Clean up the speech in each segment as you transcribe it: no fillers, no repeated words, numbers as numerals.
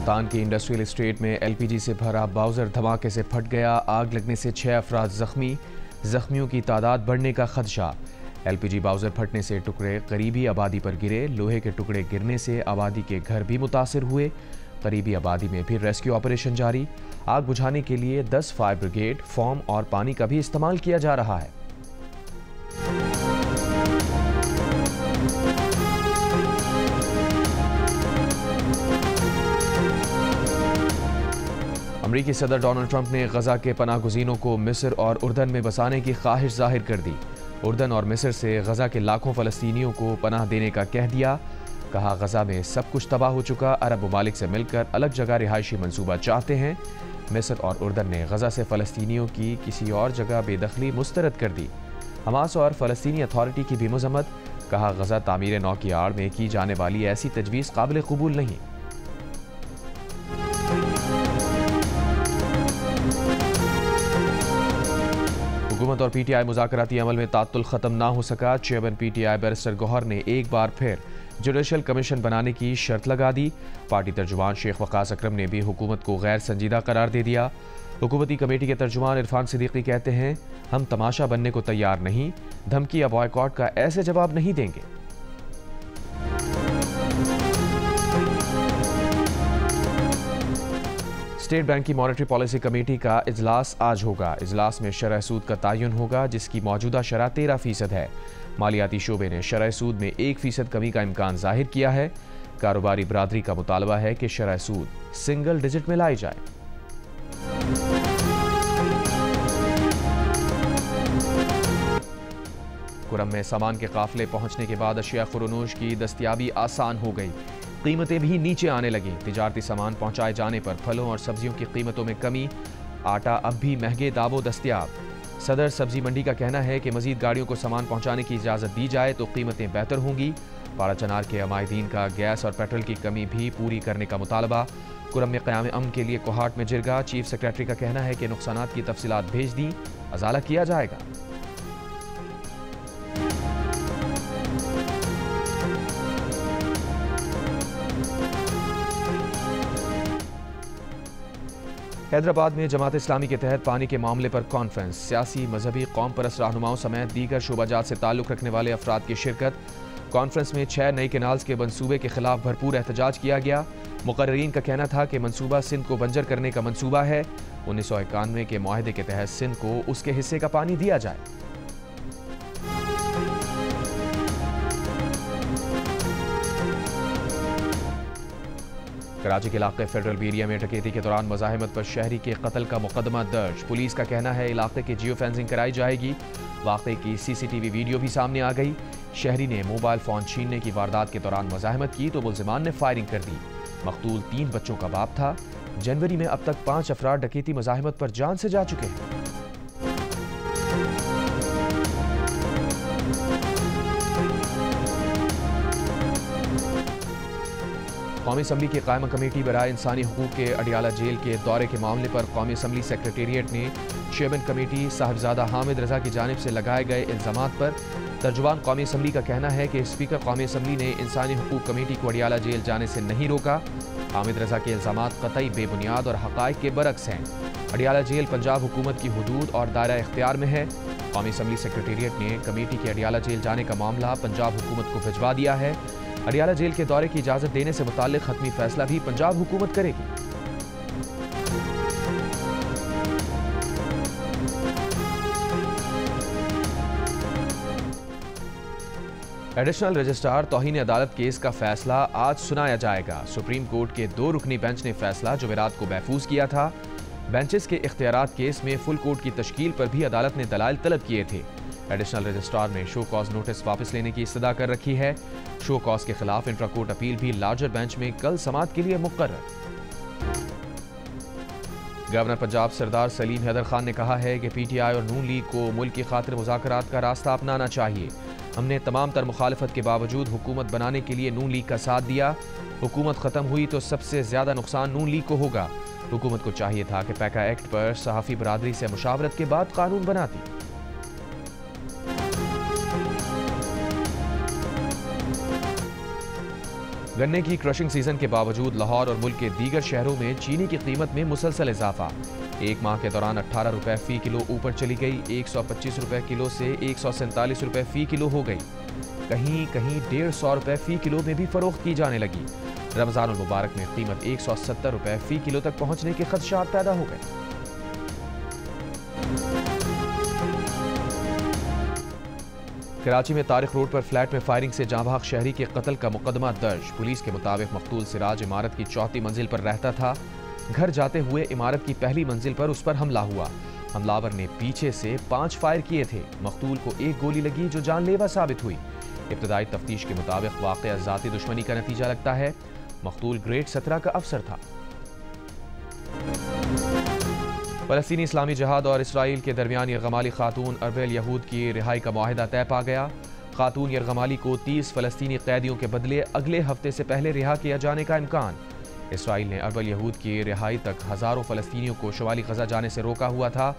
सुल्तान की industrial estate में LPG से भरा बाउजर धमाके से फट गया। आग लगने से 6 अफराद जख्मी, जख्मियों की तादाद बढ़ने का खदशा। एलपीजी बाउजर फटने से टुकड़े करीबी आबादी पर गिरे। लोहे के टुकड़े गिरने से आबादी के घर भी मुतासिर हुए। करीबी आबादी में भी रेस्क्यू ऑपरेशन जारी। आग बुझाने के लिए 10 फायर ब्रिगेड, फोम और पानी का भी इस्तेमाल किया जा रहा है। अमरीकी सदर डोनाल्ड ट्रंप ने गजा के पनाहगुज़ीनों को मिस्र और उर्दन में बसाने की ख्वाहिश जाहिर कर दी। उर्दन और मिस्र से गजा के लाखों फ़लस्तीनियों को पनाह देने का कह दिया। कहा, गजा में सब कुछ तबाह हो चुका, अरब ममालिक से मिलकर अलग जगह रिहायशी मंसूबा चाहते हैं। मिस्र और उर्दन ने गजा से फ़लस्तीनियों की किसी और जगह बेदखली मुस्तरद कर दी। हमास और फ़लस्तीनी अथॉरिटी की भी मज़म्मत। कहा, गजा तामीर नौ की आड़ में की जाने वाली ऐसी तजवीज़ काबिल कबूल नहीं। हुकूमत और पीटीआई मुज़ाकराती अमल में तात्तुल ख़त्म ना हो सका। चेयरमैन पीटीआई बैरिस्टर गौहर ने एक बार फिर जुडिशल कमीशन बनाने की शर्त लगा दी। पार्टी तर्जुमान शेख वक़ास अकरम ने भी हुकूमत को गैर संजीदा करार दे दिया। हुकूमती कमेटी के तर्जुमान इरफान सिद्दीकी कहते हैं, हम तमाशा बनने को तैयार नहीं, धमकी या बॉयकॉट का ऐसे जवाब नहीं देंगे। स्टेट बैंक की मॉनेटरी पॉलिसी कमेटी का इजलास आज होगा। इजलास में शरह सूद का तयन होगा, जिसकी मौजूदा शरह 13% है। मालियाती शोबे ने शरह सूद में 1% कमी का इम्कान जाहिर किया है। कारोबारी बरादरी का मुतालबा है कि शरह सूद सिंगल डिजिट में लाई जाए। कुरम में सामान के काफिले पहुंचने के बाद अशिया खुरनोश की दस्तयाबी आसान हो गई। कीमतें भी नीचे आने लगी। तिजारती सामान पहुंचाए जाने पर फलों और सब्जियों की कीमतों में कमी। आटा अब भी महंगे दामों दस्तयाब। सदर सब्जी मंडी का कहना है कि मजीद गाड़ियों को सामान पहुंचाने की इजाज़त दी जाए तो कीमतें बेहतर होंगी। पाड़ा चनार के अमायदीन का गैस और पेट्रोल की कमी भी पूरी करने का मुतालबा। कुरम में क़याम अमन के लिए कोहाट में जिरगा। चीफ सेक्रेटरी का कहना है कि नुकसानात की तफसीलात भेज दी, अजाला किया जाएगा। हैदराबाद में जमात इस्लामी के तहत पानी के मामले पर कॉन्फ्रेंस। सियासी, मजहबी, कौम परस्त रहनुमाओं समेत दीगर शोबाजात से ताल्लुक़ रखने वाले अफराद की शिरकत। कॉन्फ्रेंस में 6 नई कैनाल्स के मंसूबे के खिलाफ भरपूर एहतजाज किया गया। मुकर्रीन का कहना था कि मंसूबा सिंध को बंजर करने का मंसूबा है। 1991 के मुआहदे के तहत सिंध को उसके हिस्से का पानी दिया जाए। कराची के इलाके फेडरल एरिया में डकैती के दौरान मज़ाहिमत पर शहरी के कत्ल का मुकदमा दर्ज। पुलिस का कहना है इलाके की जियो फेंसिंग कराई जाएगी। वाक़े की सीसीटीवी वीडियो भी सामने आ गई। शहरी ने मोबाइल फ़ोन छीनने की वारदात के दौरान मज़ाहिमत की तो मुल्ज़िमान ने फायरिंग कर दी। मक़तूल 3 बच्चों का बाप था। जनवरी में अब तक 5 अफराद डकैती मज़ाहिमत पर जान से जा चुके हैं। कौमी असम्बली की कायमा कमेटी बराए इंसानी हकूक़ के अडियाला जेल के दौरे के मामले पर कौमी असम्बली सेक्रेटेरिएट ने चेयरमैन कमेटी साहिबजादा हामिद रजा की जानिब से लगाए गए इल्ज़ामात पर तर्जुमान कौमी असम्बली का कहना है कि स्पीकर कौमी असम्बली ने इंसानी हकूक़ कमेटी को अडियाला जेल जाने से नहीं रोका। हामिद रजा के इल्ज़ामात क़तई बेबुनियाद और हक़ाइक़ के बरक्स हैं। अडियाला जेल पंजाब हुकूमत की हुदूद और दायरा इख्तियार में है। कौमी असम्बली सेक्रेटेरिएट ने कमेटी के अडियाला जेल जाने का मामला पंजाब हुकूमत को भिजवा दिया है। अडियाला जेल के दौरे की इजाज़त देने से मुताल्लिक़ हतमी फैसला भी पंजाब हुकूमत करेगी। एडिशनल रजिस्ट्रार तौहीन अदालत केस का फैसला आज सुनाया जाएगा। सुप्रीम कोर्ट के 2 रुकनी बेंच ने फैसला जुमेरात को महफूज किया था। बेंचेस के इख्तियारात केस में फुल कोर्ट की तश्कील पर भी अदालत ने दलाइल तलब किए थे। एडिशनल रजिस्ट्रार ने शो कॉज नोटिस वापस लेने की इस्तदा कर रखी है। शो कॉज के खिलाफ इंट्रा कोर्ट अपील भी लार्जर बेंच में कल समाअत के लिए मुकर्रर। गवर्नर पंजाब सरदार सलीम हैदर खान ने कहा है कि पीटीआई और नून लीग को मुल्क की खातिर मुज़ाकरात का रास्ता अपनाना चाहिए। हमने तमाम तर मुखालफत के बावजूद हुकूमत बनाने के लिए नून लीग का साथ दिया। हुकूमत ख़त्म हुई तो सबसे ज़्यादा नुकसान नून लीग को होगा। हुकूमत को चाहिए था कि पैका एक्ट पर सहाफ़ी बरादरी से मुशावरत के बाद कानून बनाती। गन्ने की क्रशिंग सीजन के बावजूद लाहौर और मुल्क के दीगर शहरों में चीनी की कीमत में मुसलसल इजाफा। एक माह के दौरान 18 रुपए फी किलो ऊपर चली गई, 125 रुपए किलो से 147 रुपए फी किलो हो गई। कहीं कहीं 150 रुपए फी किलो में भी फरोख्त की जाने लगी। रमजानुल मुबारक में कीमत 170 रुपए फी किलो तक पहुंचने के खदशात पैदा हो गए। कराची में तारिक रोड पर फ्लैट में फायरिंग से जांबाग शहरी के कत्ल का मुकदमा दर्ज। पुलिस के मुताबिक मकतूल सिराज इमारत की चौथी मंजिल पर रहता था। घर जाते हुए इमारत की पहली मंजिल पर उस पर हमला हुआ। हमलावर ने पीछे से 5 फायर किए थे। मकतूल को एक गोली लगी जो जानलेवा साबित हुई। इब्तदाई तफ्तीश के मुताबिक वाक़या ज़ाती दुश्मनी का नतीजा लगता है। मकतूल ग्रेड 17 का अफसर था। फ़लस्तीनी इस्लामी जहाद और इसराइल के दरमियान यरगमाली खातून अरबेल यहूद की रिहाई का मुआहिदा तय पा गया। खातून यरगमाली को 30 फ़लस्तीनी कैदियों के बदले अगले हफ्ते से पहले रिहा किया जाने का इम्कान। इसराइल ने अरबेल यहूद की रिहाई तक हज़ारों फ़लस्तीनियों को शुमाली गज़ा जाने से रोका हुआ था।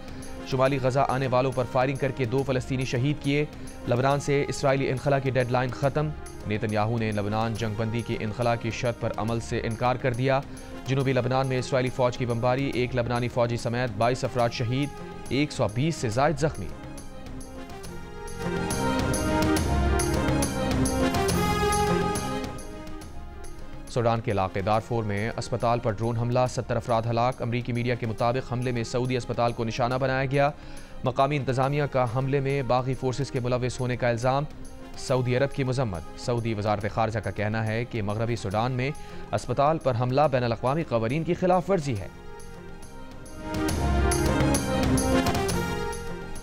शुमाली गज़ा आने वालों पर फायरिंग करके 2 फ़लस्तीनी शहीद किए। लबनान से इसराइली इनखला की डेडलाइन ख़त्म। नेतन्याहू ने लबनान जंगबंदी की इनखला की शर्त पर अमल से इनकार कर दिया। जनूबी लबनान में इसराइली फ़ौज की बमबारी, 1 लबनानी फ़ौजी समेत 22 अफराद शहीद, 120 से ज़ायद ज़ख्मी। सूडान के इलाके दारफोर में अस्पताल पर ड्रोन हमला, 70 अफराद हलाक। अमरीकी मीडिया के मुताबिक हमले में सऊदी अस्पताल को निशाना बनाया गया। मकामी इंतजामिया का हमले में बागी फोर्सेस के मुलविस होने का इल्ज़ाम। सऊदी अरब की मजम्मत। सऊदी वजारत खारजा का कहना है कि मगरबी सूडान में अस्पताल पर हमला बैन अल-अक़वामी क़वानीन की खिलाफ वर्जी है।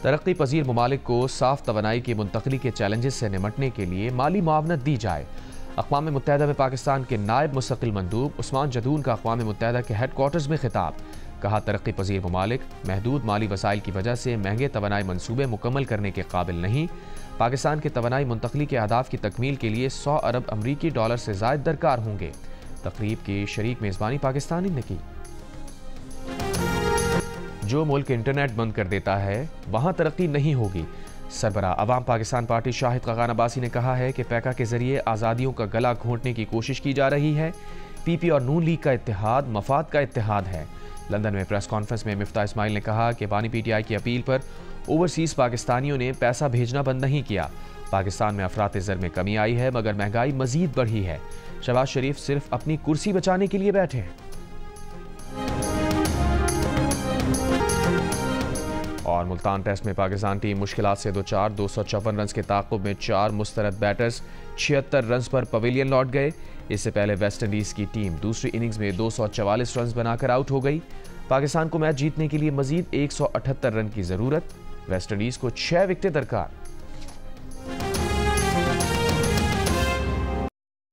तरक्की पजीर ममालिक को साफ तवानाई की मुंतकली के चैलेंजेस से निमटने के लिए माली मुआवनत दी जाए। अक़वाम मुत्तहिदा में पाकिस्तान के नायब मुस्तकिल मंदूब उस्मान जदून का अक़वाम मुत्तहिदा के हेडक्वार्टर्स में खिताब। कहा, तरक्की पजीर ममालिक महदूद माली वसाइल की वजह से महंगे तवानाई मनसूबे मुकम्मल करने के काबिल नहीं। पाकिस्तान के तवानाई मुंतकली के अहदाफ की तकमील के लिए 100 अरब अमरीकी डॉलर से ज़ायद दरकार होंगे। तकरीब की शरीक मेज़बानी पाकिस्तानी ने की। जो मुल्क इंटरनेट बंद कर देता है वहाँ तरक्की नहीं होगी। सरबराह अवाम पाकिस्तान पार्टी शाहिद खाकान अब्बासी ने कहा है कि पैका के जरिए आज़ादियों का गला घोंटने की कोशिश की जा रही है। पीपी और नून लीग का इत्तेहाद मफाद का इत्तेहाद है। लंदन में प्रेस कॉन्फ्रेंस में मिफ्ता इस्माइल ने कहा कि बानी पीटीआई की अपील पर ओवरसीज़ पाकिस्तानियों ने पैसा भेजना बंद नहीं किया। पाकिस्तान में अफरात ज़र में कमी आई है मगर महंगाई मजीद बढ़ी है। शहबाज शरीफ सिर्फ अपनी कुर्सी बचाने के लिए बैठे हैं। और मुल्तान टेस्ट में पाकिस्तान टीम मुश्किलात से 254 रन के ताक़ुब में 4 मुस्तरद बैटर्स 76 रन पर पवेलियन लौट गए। इससे पहले वेस्ट इंडीज़ की टीम दूसरी इनिंग्स में 244 रन बनाकर आउट हो गई। पाकिस्तान को मैच जीतने के लिए मजीद 178 रन की ज़रूरत। वेस्ट इंडीज़ को 6 विकेटें दरकार।